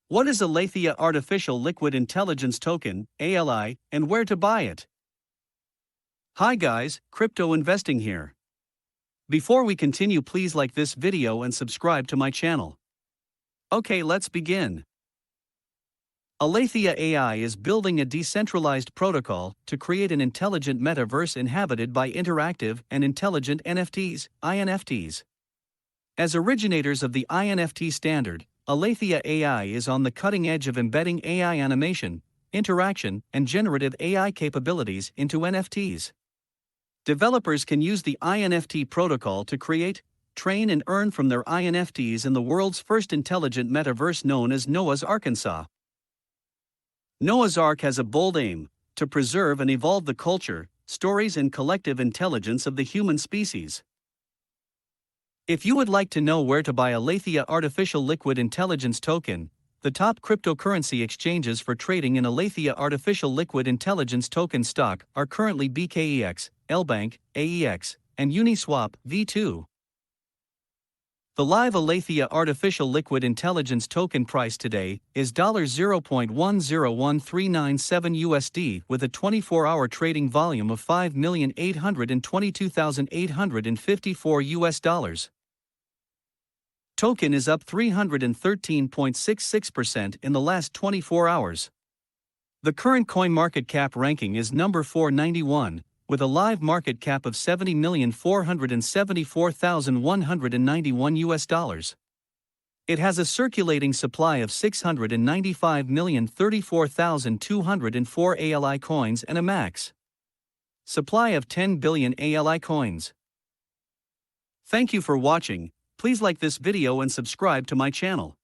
What is Alethea Artificial Liquid Intelligence Token, ALI, and where to buy it? Hi guys, crypto investing here. Before we continue, please like this video and subscribe to my channel. Okay, let's begin. Alethea AI is building a decentralized protocol to create an intelligent metaverse inhabited by interactive and intelligent NFTs, iNFTs. As originators of the iNFT standard, Alethea AI is on the cutting edge of embedding AI animation, interaction, and generative AI capabilities into NFTs. Developers can use the iNFT protocol to create, train, and earn from their iNFTs in the world's first intelligent metaverse known as Noah's Arkansas. Noah's Ark has a bold aim to preserve and evolve the culture, stories, and collective intelligence of the human species. If you would like to know where to buy Alethea Artificial Liquid Intelligence Token, the top cryptocurrency exchanges for trading in Alethea Artificial Liquid Intelligence Token stock are currently BKEX, LBank, AEX, and Uniswap V2. The live Alethea Artificial Liquid Intelligence Token price today is $0.101397 USD with a 24-hour trading volume of 5,822,854 US dollars. Token is up 313.66% in the last 24 hours. The current CoinMarketCap ranking is number 491, with a live market cap of $70,474,191 US dollars. It has a circulating supply of 695,034,204 ALI coins and a max supply of 10 billion ALI coins. Thank you for watching. Please like this video and subscribe to my channel.